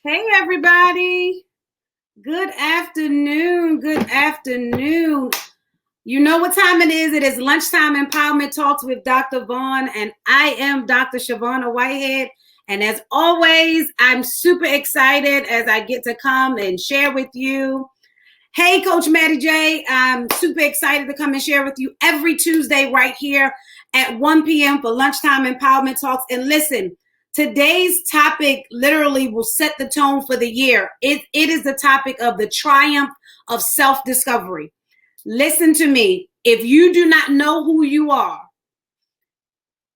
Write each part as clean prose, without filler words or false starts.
Hey, everybody. Good afternoon. Good afternoon. You know what time it is. It is Lunchtime Empowerment Talks with Dr. Vaughn, and I am Dr. Shavonna Whitehead. And as always, I'm super excited as I get to come and share with you. Hey, Coach Maddie J. I'm super excited to come and share with you every Tuesday right here at 1 p.m. for Lunchtime Empowerment Talks. And listen, today's topic literally will set the tone for the year. It is the topic of the triumph of self-discovery. Listen to me. If you do not know who you are,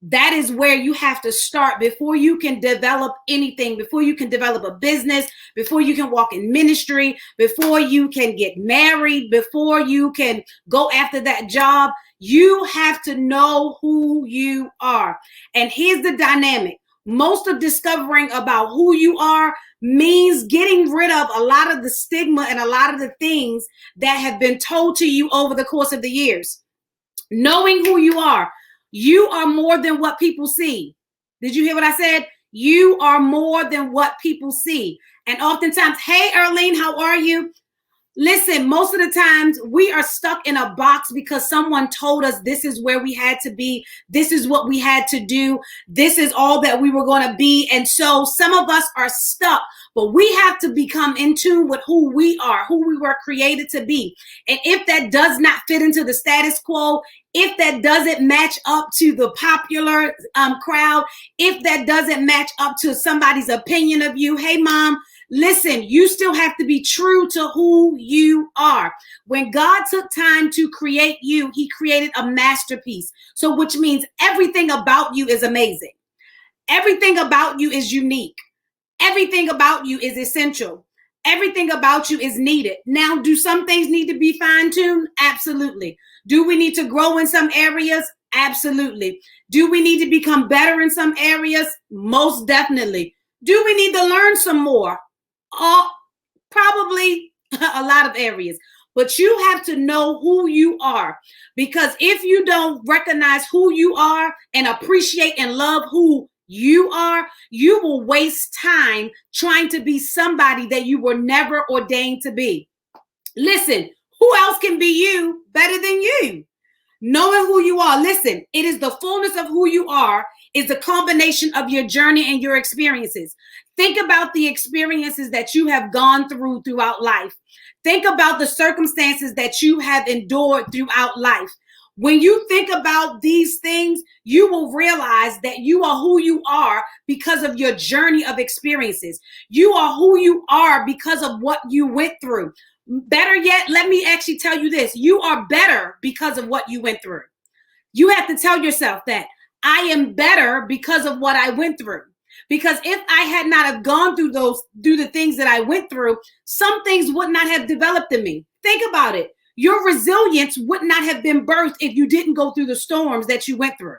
that is where you have to start before you can develop anything, before you can develop a business, before you can walk in ministry, before you can get married, before you can go after that job. You have to know who you are. And here's the dynamic. Most of discovering about who you are means getting rid of a lot of the stigma and a lot of the things that have been told to you over the course of the years. Knowing who you are more than what people see. Did you hear what I said? You are more than what people see. And oftentimes, hey, Erlene, how are you? Listen, most of the times we are stuck in a box because someone told us this is where we had to be. This is what we had to do. This is all that we were going to be. And so some of us are stuck, but we have to become in tune with who we are, who we were created to be. And if that does not fit into the status quo, if that doesn't match up to the popular crowd, if that doesn't match up to somebody's opinion of you, hey, mom, listen, you still have to be true to who you are. When God took time to create you, he created a masterpiece. So which means everything about you is amazing. Everything about you is unique. Everything about you is essential. Everything about you is needed. Now, do some things need to be fine-tuned? Absolutely. Do we need to grow in some areas? Absolutely. Do we need to become better in some areas? Most definitely. Do we need to learn some more? Probably a lot of areas. But you have to know who you are, because if you don't recognize who you are and appreciate and love who you are, you will waste time trying to be somebody that you were never ordained to be. Listen, who else can be you better than you? Knowing who you are. Listen, it is the fullness of who you are is the combination of your journey and your experiences. Think about the experiences that you have gone through throughout life. Think about the circumstances that you have endured throughout life. When you think about these things, you will realize that you are who you are because of your journey of experiences. You are who you are because of what you went through. Better yet, let me actually tell you this. You are better because of what you went through. You have to tell yourself that I am better because of what I went through. Because if I had not have gone through the things that I went through, some things would not have developed in me. Think about it. Your resilience would not have been birthed if you didn't go through the storms that you went through.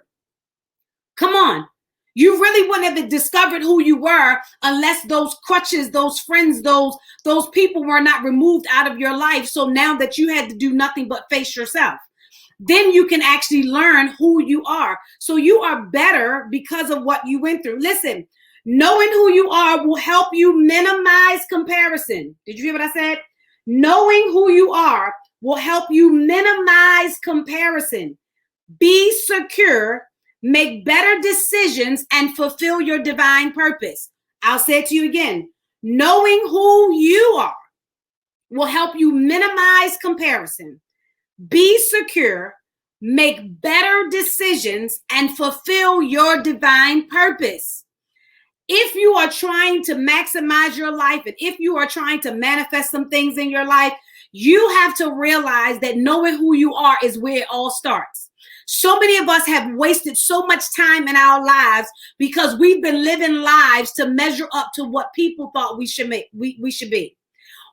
Come on. You really wouldn't have discovered who you were unless those crutches, those friends, those people were not removed out of your life. So now that you had to do nothing but face yourself, then you can actually learn who you are. So you are better because of what you went through. Listen, knowing who you are will help you minimize comparison. Did you hear what I said? Knowing who you are will help you minimize comparison. Be secure, make better decisions, and fulfill your divine purpose. I'll say it to you again. Knowing who you are will help you minimize comparison. Be secure, make better decisions, and fulfill your divine purpose. If you are trying to maximize your life, and if you are trying to manifest some things in your life, you have to realize that knowing who you are is where it all starts. So many of us have wasted so much time in our lives because we've been living lives to measure up to what people thought we should be.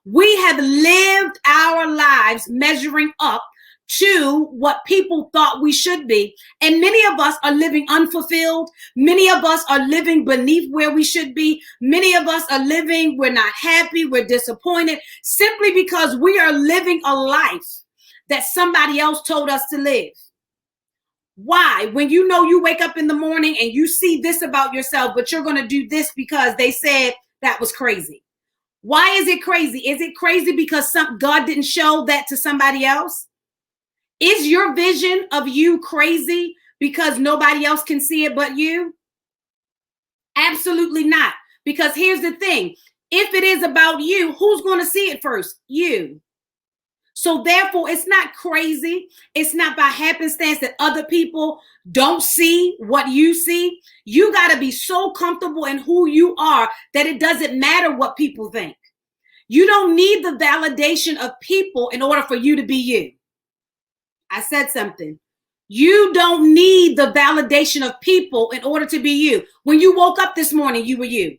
We have lived our lives measuring up to what people thought we should be. And many of us are living unfulfilled. Many of us are living beneath where we should be. Many of us are living, we're not happy, we're disappointed, simply because we are living a life that somebody else told us to live. Why? When you know you wake up in the morning and you see this about yourself, but you're going to do this because they said that was crazy. Why is it crazy? Is it crazy because God didn't show that to somebody else? Is your vision of you crazy because nobody else can see it but you? Absolutely not. Because here's the thing. If it is about you, who's going to see it first? You. So therefore, it's not crazy. It's not by happenstance that other people don't see what you see. You got to be so comfortable in who you are that it doesn't matter what people think. You don't need the validation of people in order for you to be you. I said something. You don't need the validation of people in order to be you. When you woke up this morning, you were you.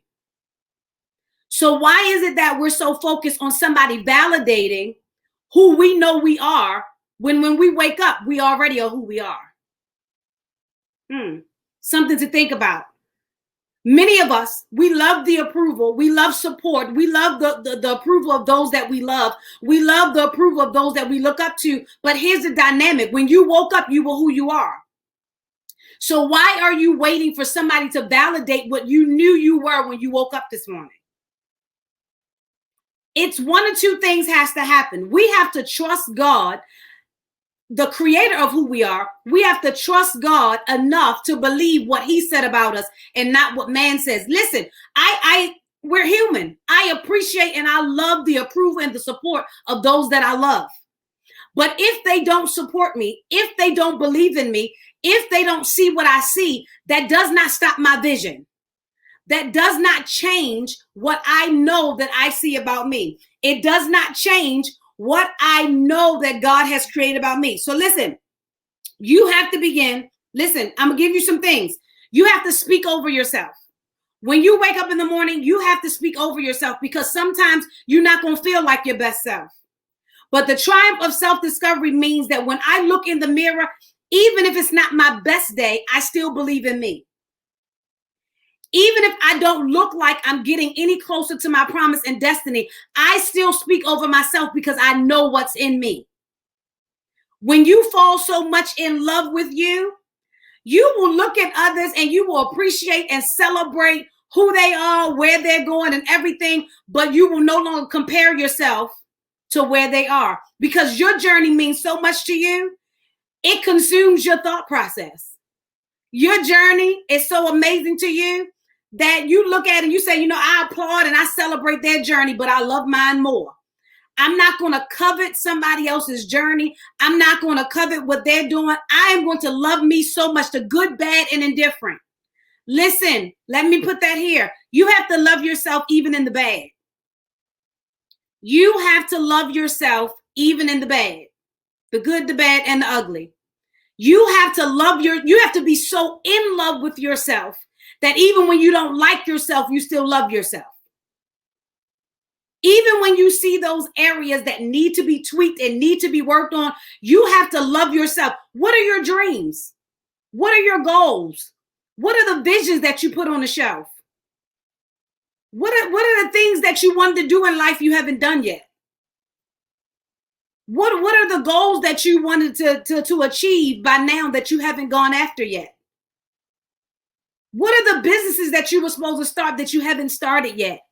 So why is it that we're so focused on somebody validating who we know we are when we wake up, we already are who we are? Something to think about. Many of us, we love the approval. We love support. We love the approval of those that we love. We love the approval of those that we look up to. But here's the dynamic. When you woke up, you were who you are. So why are you waiting for somebody to validate what you knew you were when you woke up this morning? It's one or two things has to happen. We have to trust God, the creator of who we are. We have to trust God enough to believe what he said about us and not what man says. Listen, we're human. I appreciate and I love the approval and the support of those that I love. But if they don't support me, if they don't believe in me, if they don't see what I see, that does not stop my vision. That does not change what I know that I see about me. It does not change what I know that God has created about me. So listen, you have to begin. Listen, I'm going to give you some things. You have to speak over yourself. When you wake up in the morning, you have to speak over yourself because sometimes you're not going to feel like your best self. But the triumph of self-discovery means that when I look in the mirror, even if it's not my best day, I still believe in me. Even if I don't look like I'm getting any closer to my promise and destiny, I still speak over myself because I know what's in me. When you fall so much in love with you, you will look at others and you will appreciate and celebrate who they are, where they're going and everything, but you will no longer compare yourself to where they are because your journey means so much to you. It consumes your thought process. Your journey is so amazing to you that you look at it and you say, I applaud and I celebrate their journey, but I love mine more. I'm not going to covet somebody else's journey. I'm not going to covet what they're doing. I am going to love me so much, the good, bad, and indifferent. Listen, let me put that here. You have to love yourself even in the bad. You have to love yourself even in the bad, the good, the bad, and the ugly. You have to be so in love with yourself that even when you don't like yourself, you still love yourself. Even when you see those areas that need to be tweaked and need to be worked on, you have to love yourself. What are your dreams? What are your goals? What are the visions that you put on the shelf? What are the things that you wanted to do in life you haven't done yet? What are the goals that you wanted to achieve by now that you haven't gone after yet? What are the businesses that you were supposed to start that you haven't started yet?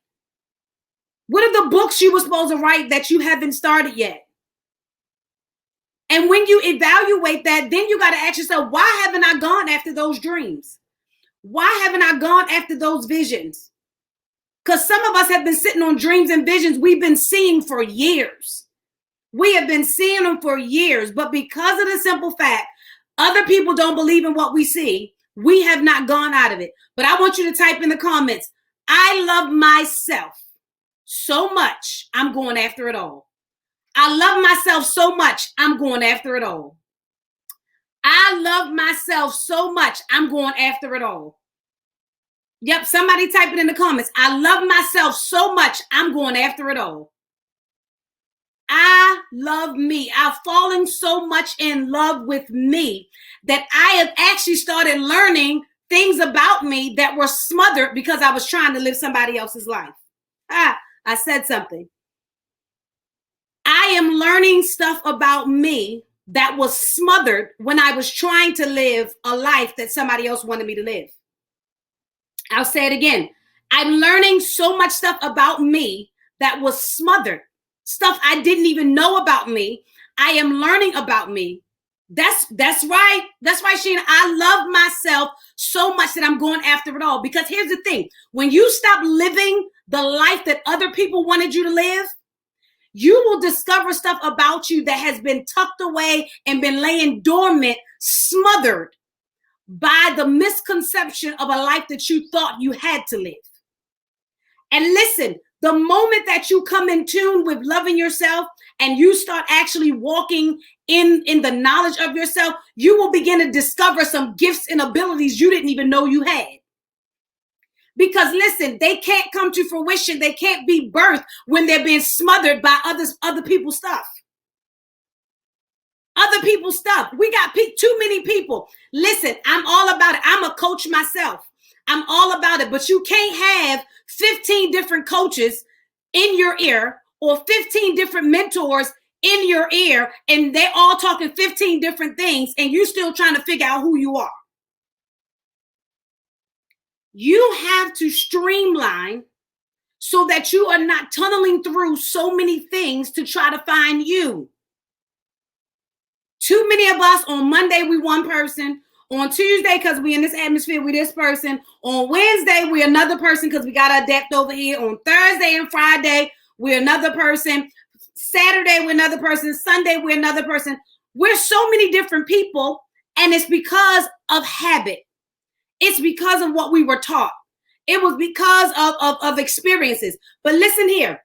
What are the books you were supposed to write that you haven't started yet? And when you evaluate that, then you got to ask yourself, why haven't I gone after those dreams? Why haven't I gone after those visions? Because some of us have been sitting on dreams and visions we've been seeing for years. We have been seeing them for years, but because of the simple fact, other people don't believe in what we see, we have not gone out of it. But I want you to type in the comments, I love myself so much, I'm going after it all. I love myself so much, I'm going after it all. I love myself so much, I'm going after it all. Yep, somebody type it in the comments. I love myself so much, I'm going after it all. I love me. I've fallen so much in love with me that I have actually started learning things about me that were smothered because I was trying to live somebody else's life. I said something. I am learning stuff about me that was smothered when I was trying to live a life that somebody else wanted me to live. I'll say it again. I'm learning so much stuff about me that was smothered. Stuff I didn't even know about me. I am learning about me. That's right. That's right, Sheena. I love myself so much that I'm going after it all. Because here's the thing. When you stop living the life that other people wanted you to live, you will discover stuff about you that has been tucked away and been laying dormant, smothered by the misconception of a life that you thought you had to live. And listen, the moment that you come in tune with loving yourself and you start actually walking in the knowledge of yourself, you will begin to discover some gifts and abilities you didn't even know you had. Because listen, they can't come to fruition. They can't be birthed when they're being smothered by other people's stuff. Other people's stuff. We got too many people. Listen, I'm all about it. I'm a coach myself. I'm all about it. But you can't have 15 different coaches in your ear or 15 different mentors in your ear, and they're all talking 15 different things, and you're still trying to figure out who you are. You have to streamline so that you are not tunneling through so many things to try to find you. Too many of us on Monday, we one person. On Tuesday, because we in this atmosphere, we this person. On Wednesday, we another person because we got our depth over here. On Thursday and Friday, we're another person. Saturday, we're another person. Sunday, we're another person. We're so many different people, and it's because of habit. It's because of what we were taught. It was because of experiences. But listen here,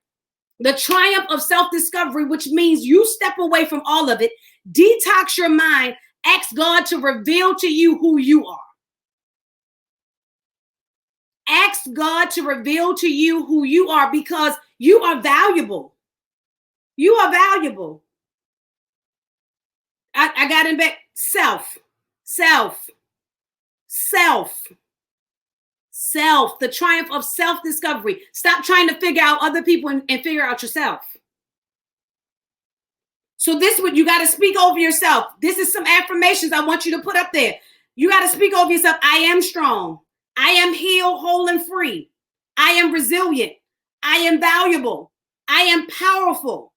the triumph of self-discovery, which means you step away from all of it, detox your mind, ask God to reveal to you who you are. Ask God to reveal to you who you are, because you are valuable. You are valuable. I got in back. Self. The triumph of self-discovery. Stop trying to figure out other people and figure out yourself. So this is what you got to speak over yourself. This is some affirmations I want you to put up there. You got to speak over yourself. I am strong. I am healed, whole, and free. I am resilient. I am valuable. I am powerful.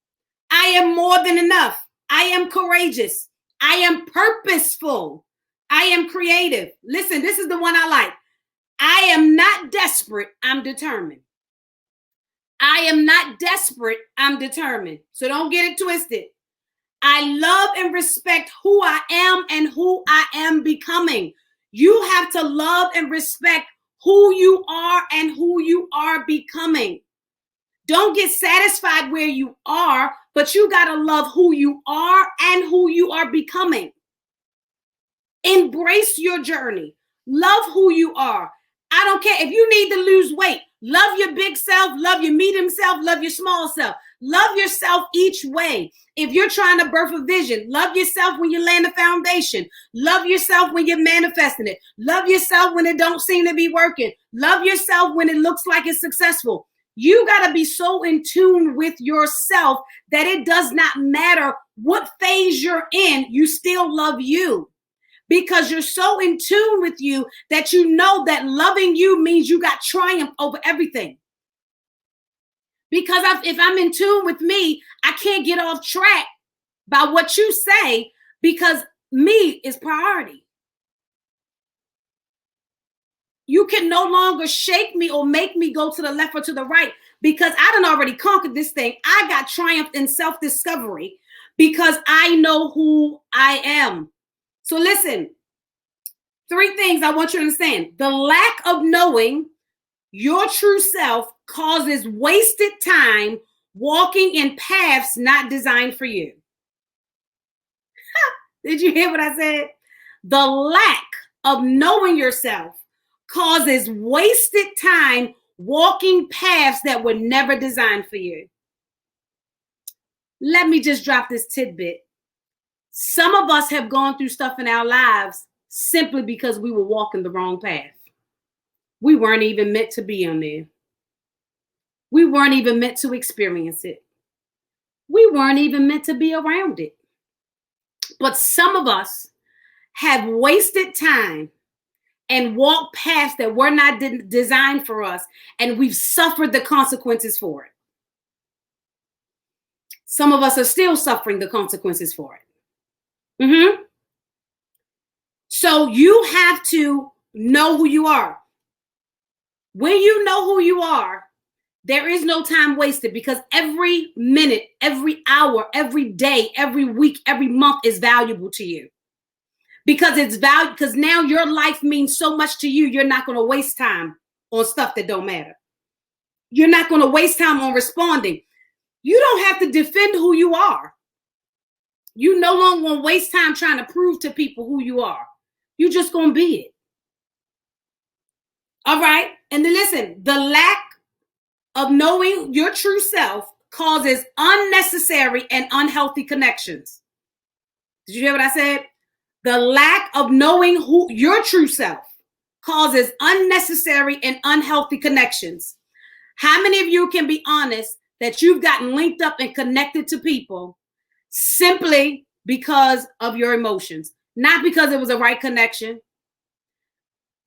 I am more than enough. I am courageous. I am purposeful. I am creative. Listen, this is the one I like. I am not desperate. I'm determined. I am not desperate. I'm determined. So don't get it twisted. I love and respect who I am and who I am becoming. You have to love and respect who you are and who you are becoming. Don't get satisfied where you are, but you got to love who you are and who you are becoming. Embrace your journey. Love who you are. I don't care if you need to lose weight. Love your big self, love your medium self, love your small self. Love yourself each way. If you're trying to birth a vision, love yourself when you're laying the foundation. Love yourself when you're manifesting it. Love yourself when it don't seem to be working. Love yourself when it looks like it's successful. You got to be so in tune with yourself that it does not matter what phase you're in, you still love you. Because you're so in tune with you that you know that loving you means you got triumph over everything. Because if I'm in tune with me, I can't get off track by what you say, because me is priority. You can no longer shake me or make me go to the left or to the right, because I done already conquered this thing. I got triumph in self-discovery because I know who I am. So listen, 3 things I want you to understand. The lack of knowing your true self causes wasted time walking in paths not designed for you. Did you hear what I said? The lack of knowing yourself causes wasted time walking paths that were never designed for you. Let me just drop this tidbit. Some of us have gone through stuff in our lives simply because we were walking the wrong path. We weren't even meant to be on there. We weren't even meant to experience it. We weren't even meant to be around it. But some of us have wasted time and walked paths that were not designed for us, and we've suffered the consequences for it. Some of us are still suffering the consequences for it. So you have to know who you are. When you know who you are, there is no time wasted, because every minute, every hour, every day, every week, every month is valuable to you. Because it's valuable, because now your life means so much to you. You're not going to waste time on stuff that don't matter. You're not going to waste time on responding. You don't have to defend who you are. You no longer want to waste time trying to prove to people who you are. You're just going to be it. All right. And then listen, the lack of knowing your true self causes unnecessary and unhealthy connections. Did you hear what I said? The lack of knowing who your true self causes unnecessary and unhealthy connections. How many of you can be honest that you've gotten linked up and connected to people simply because of your emotions? Not because it was a right connection.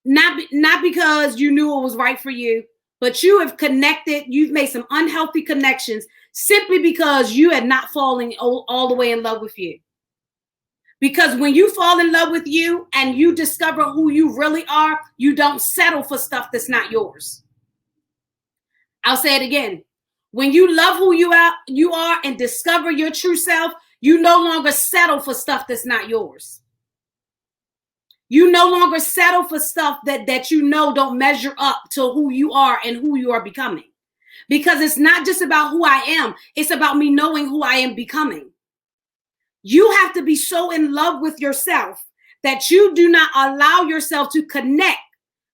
Not because you knew it was right for you, but you have connected, you've made some unhealthy connections simply because you had not fallen all the way in love with you. Because when you fall in love with you and you discover who you really are, you don't settle for stuff that's not yours. I'll say it again. When you love who you are and discover your true self, you no longer settle for stuff that's not yours. You no longer settle for stuff that you know don't measure up to who you are and who you are becoming. Because it's not just about who I am. It's about me knowing who I am becoming. You have to be so in love with yourself that you do not allow yourself to connect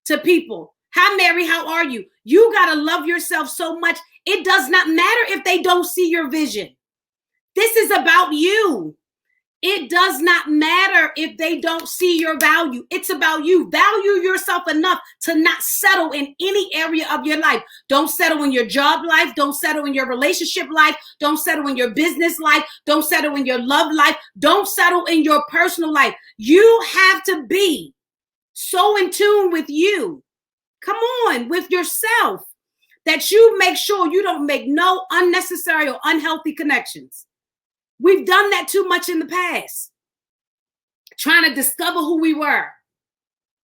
to people. Hi, Mary, how are you? You got to love yourself so much. It does not matter if they don't see your vision. This is about you. It does not matter if they don't see your value. It's about you. Value yourself enough to not settle in any area of your life. Don't settle in your job life. Don't settle in your relationship life. Don't settle in your business life. Don't settle in your love life. Don't settle in your personal life. You have to be so in tune with you. Come on, with yourself, that you make sure you don't make no unnecessary or unhealthy connections. We've done that too much in the past. Trying to discover who we were.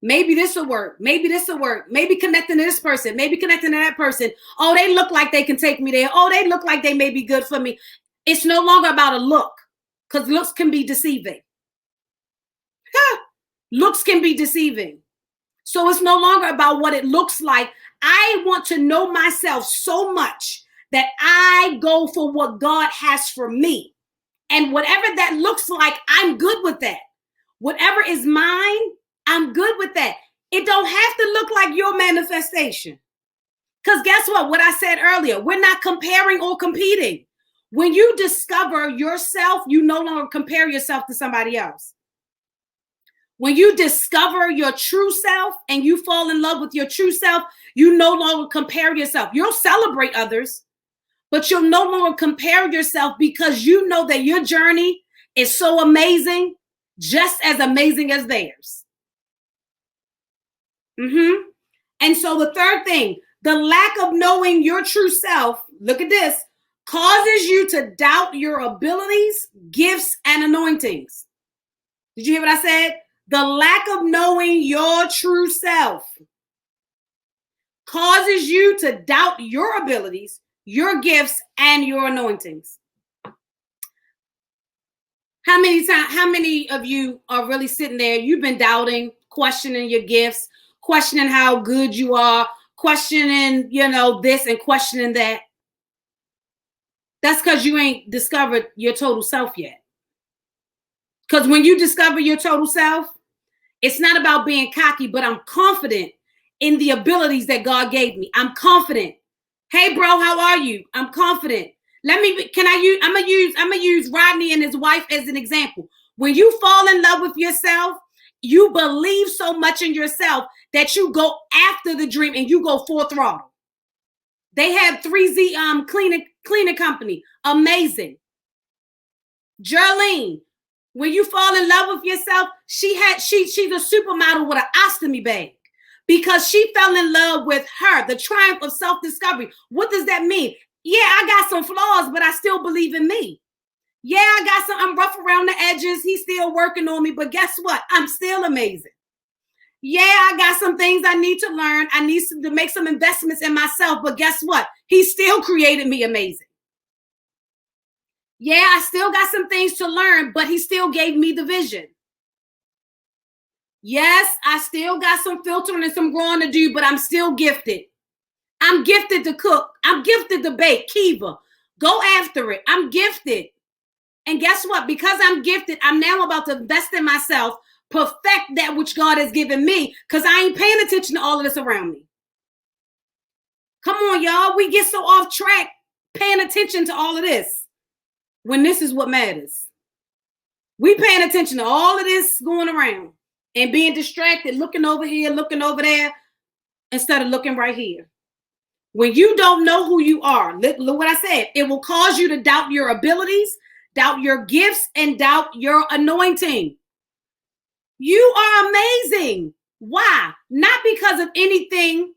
Maybe this will work. Maybe this will work. Maybe connecting to this person. Maybe connecting to that person. Oh, they look like they can take me there. Oh, they look like they may be good for me. It's no longer about a look, because looks can be deceiving. Looks can be deceiving. So it's no longer about what it looks like. I want to know myself so much that I go for what God has for me. And whatever that looks like, I'm good with that. Whatever is mine, I'm good with that. It don't have to look like your manifestation. Because guess what I said earlier, we're not comparing or competing. When you discover yourself, you no longer compare yourself to somebody else. When you discover your true self and you fall in love with your true self, you no longer compare yourself. You'll celebrate others, but you'll no longer compare yourself, because you know that your journey is so amazing, just as amazing as theirs. And so the third thing, the lack of knowing your true self, look at this, causes you to doubt your abilities, gifts, and anointings. Did you hear what I said? The lack of knowing your true self causes you to doubt your abilities, your gifts, and your anointings. How many of you are really sitting there? You've been doubting, questioning your gifts, questioning how good you are, questioning, this and questioning that. That's because you ain't discovered your total self yet. Because when you discover your total self, it's not about being cocky, but I'm confident in the abilities that God gave me. I'm confident. Hey, bro, how are you? I'm confident. I'm gonna use Rodney and his wife as an example. When you fall in love with yourself, you believe so much in yourself that you go after the dream and you go full throttle. They have 3Z cleaning company. Amazing. Jerlene, when you fall in love with yourself, she's a supermodel with an ostomy bag, because she fell in love with her, the triumph of self-discovery. What does that mean? Yeah, I got some flaws, but I still believe in me. Yeah, I'm rough around the edges. He's still working on me, but guess what? I'm still amazing. Yeah, I got some things I need to learn. I need to make some investments in myself, but guess what? He still created me amazing. Yeah, I still got some things to learn, but he still gave me the vision. Yes, I still got some filtering and some growing to do, but I'm still gifted. I'm gifted to cook. I'm gifted to bake. Kiva, go after it. I'm gifted. And guess what? Because I'm gifted, I'm now about to invest in myself, perfect that which God has given me, because I ain't paying attention to all of this around me. Come on, y'all. We get so off track paying attention to all of this when this is what matters. We paying attention to all of this going around and being distracted, looking over here, looking over there, instead of looking right here. When you don't know who you are, look what I said. It will cause you to doubt your abilities, doubt your gifts, and doubt your anointing. You are amazing. Why? Not because of anything.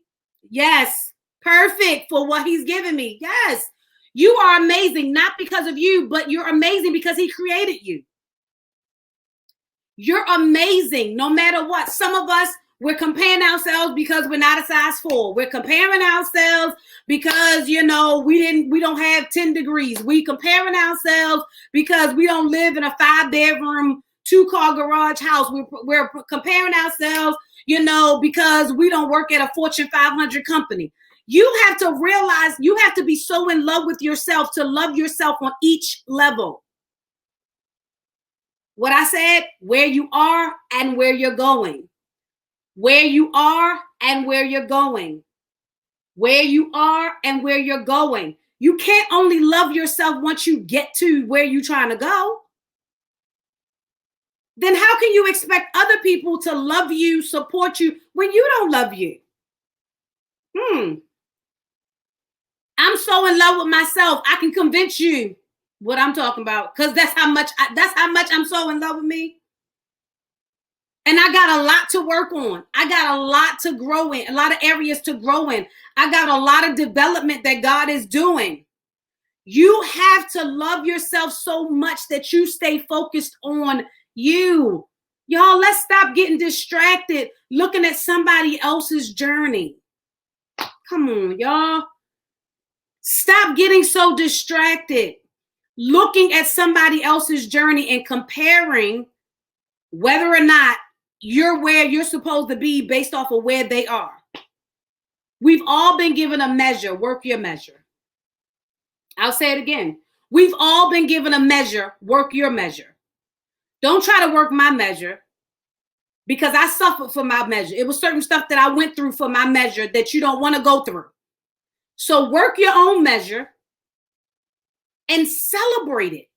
Yes, perfect for what he's given me. Yes, you are amazing, not because of you, but you're amazing because he created you. You're amazing no matter what. Some of us, we're comparing ourselves because we're not a size 4. We're comparing ourselves because, we don't have 10 degrees. We comparing ourselves because we don't live in a 5-bedroom, 2-car garage house. We're comparing ourselves, because we don't work at a Fortune 500 company. You have to realize you have to be so in love with yourself to love yourself on each level. What I said, where you are and where you're going. Where you are and where you're going. Where you are and where you're going. You can't only love yourself once you get to where you're trying to go. Then how can you expect other people to love you, support you, when you don't love you? I'm so in love with myself. I can convince you what I'm talking about, because that's how much I'm so in love with me. And I got a lot to work on. I got a lot to grow in, a lot of areas to grow in. I got a lot of development that God is doing. You have to love yourself so much that you stay focused on you. Y'all, let's stop getting distracted looking at somebody else's journey. Come on, y'all. Stop getting so distracted looking at somebody else's journey and comparing whether or not you're where you're supposed to be based off of where they are. We've all been given a measure. Work your measure. I'll say it again. We've all been given a measure. Work your measure. Don't try to work my measure, because I suffered for my measure. It was certain stuff that I went through for my measure that you don't want to go through. So work your own measure and celebrate it.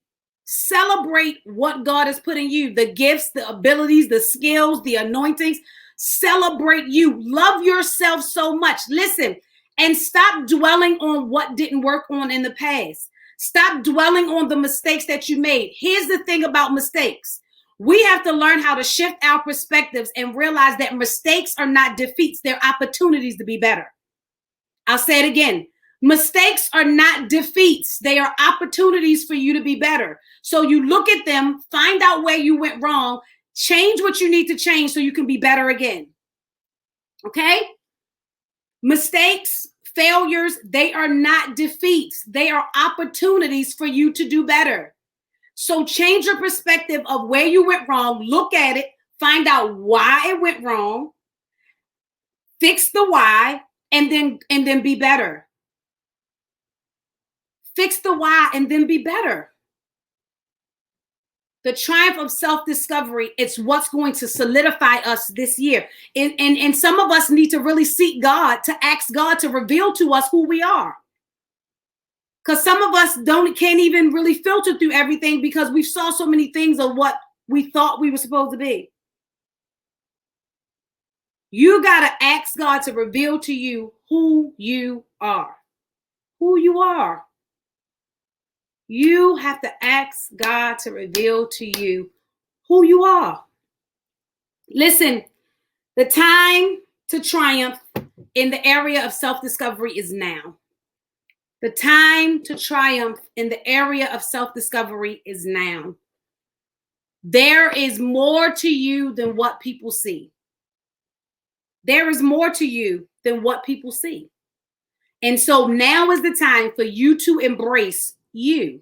Celebrate what God has put in you, the gifts, the abilities, the skills, the anointings. Celebrate you. Love yourself so much. Listen, and stop dwelling on what didn't work on in the past. Stop dwelling on the mistakes that you made. Here's the thing about mistakes. We have to learn how to shift our perspectives and realize that mistakes are not defeats. They're opportunities to be better. I'll say it again. Mistakes are not defeats. They are opportunities for you to be better. So you look at them, find out where you went wrong, change what you need to change so you can be better again. Okay? Mistakes, failures, they are not defeats. They are opportunities for you to do better. So change your perspective of where you went wrong, look at it, find out why it went wrong, fix the why, and then be better. Fix the why and then be better. The triumph of self-discovery, it's what's going to solidify us this year. And some of us need to really seek God, to ask God to reveal to us who we are. Because some of us can't even really filter through everything because we saw so many things of what we thought we were supposed to be. You got to ask God to reveal to you who you are. Who you are. You have to ask God to reveal to you who you are. Listen, the time to triumph in the area of self-discovery is now. The time to triumph in the area of self-discovery is now. There is more to you than what people see. There is more to you than what people see. And so now is the time for you to embrace you.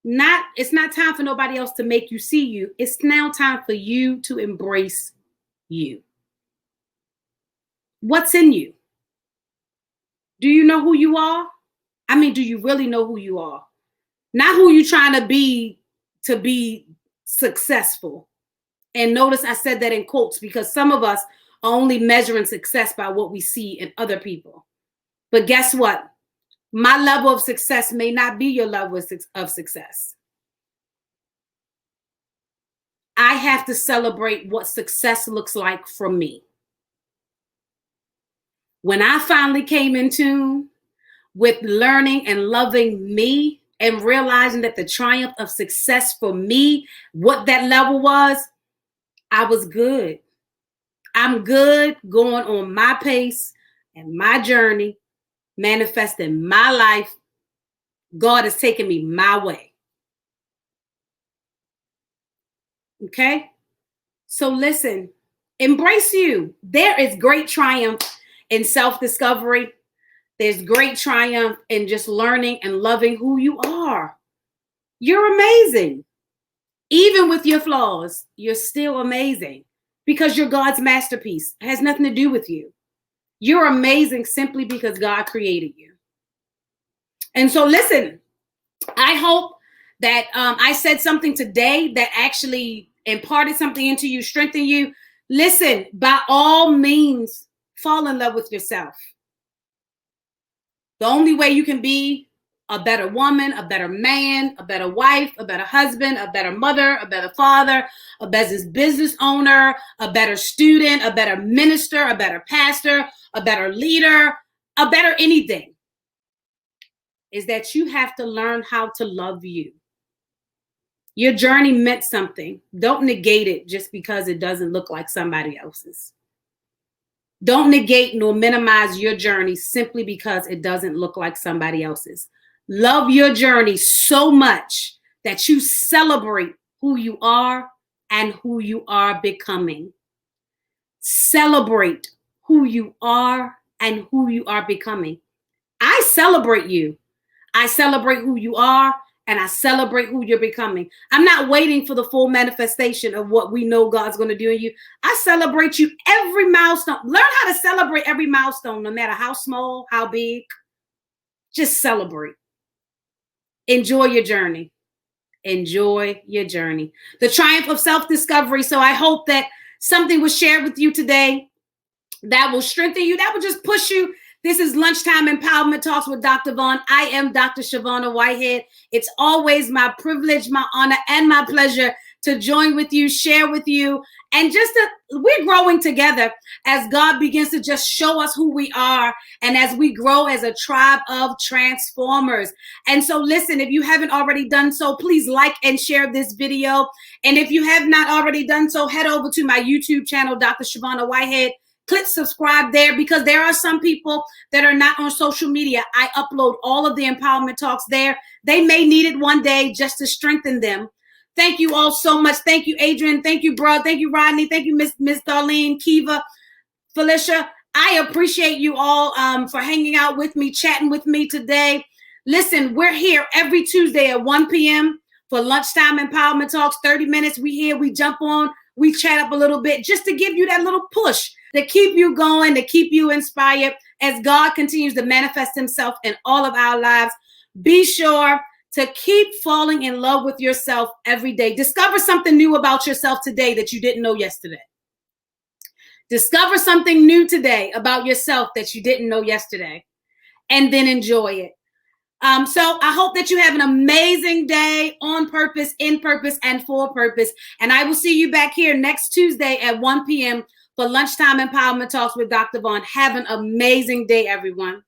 It's not time for nobody else to make you see you. It's now time for you to embrace you. What's in you? Do you know who you are? I mean, do you really know who you are? Not who you're trying to be successful. And notice I said that in quotes because some of us are only measuring success by what we see in other people. But guess what? My level of success may not be your level of success. I have to celebrate what success looks like for me. When I finally came in tune with learning and loving me and realizing that the triumph of success for me, what that level was, I was good. I'm good going on my pace and my journey, manifesting my life. God is taking me my way. Okay? So listen, embrace you. There is great triumph in self-discovery. There's great triumph in just learning and loving who you are. You're amazing. Even with your flaws, you're still amazing because you're God's masterpiece. It has nothing to do with you. You're amazing simply because God created you. And so listen, I hope that I said something today that actually imparted something into you, strengthened you. Listen, by all means, fall in love with yourself. The only way you can be a better woman, a better man, a better wife, a better husband, a better mother, a better father, a business owner, a better student, a better minister, a better pastor, a better leader, a better anything, is that you have to learn how to love you. Your journey meant something. Don't negate it just because it doesn't look like somebody else's. Don't negate nor minimize your journey simply because it doesn't look like somebody else's. Love your journey so much that you celebrate who you are and who you are becoming. Celebrate who you are and who you are becoming. I celebrate you. I celebrate who you are and I celebrate who you're becoming. I'm not waiting for the full manifestation of what we know God's going to do in you. I celebrate you every milestone. Learn how to celebrate every milestone, no matter how small, how big. Just celebrate. Enjoy your journey. Enjoy your journey. The triumph of self-discovery. So I hope that something was shared with you today that will strengthen you, that will just push you. This is Lunchtime Empowerment Talks with Dr. Vaughn. I am Dr. Shavonna Whitehead. It's always my privilege, my honor, and my pleasure to join with you, share with you, and we're growing together as God begins to just show us who we are and as we grow as a tribe of transformers. And so listen, if you haven't already done so, please like and share this video. And if you have not already done so, head over to my YouTube channel, Dr. Shavonna Whitehead. Click subscribe there because there are some people that are not on social media. I upload all of the empowerment talks there. They may need it one day just to strengthen them. Thank you all so much. Thank you, Adrian. Thank you, bro. Thank you, Rodney. Thank you, Miss Darlene, Kiva, Felicia. I appreciate you all for hanging out with me, chatting with me today. Listen, we're here every Tuesday at 1 p.m. for Lunchtime Empowerment Talks. 30 minutes. We here. We jump on. We chat up a little bit just to give you that little push to keep you going, to keep you inspired as God continues to manifest himself in all of our lives. Be sure to keep falling in love with yourself every day. Discover something new about yourself today that you didn't know yesterday. Discover something new today about yourself that you didn't know yesterday, and then enjoy it. So I hope that you have an amazing day on purpose, in purpose, and for purpose. And I will see you back here next Tuesday at 1 p.m. for Lunchtime Empowerment Talks with Dr. Vaughn. Have an amazing day, everyone.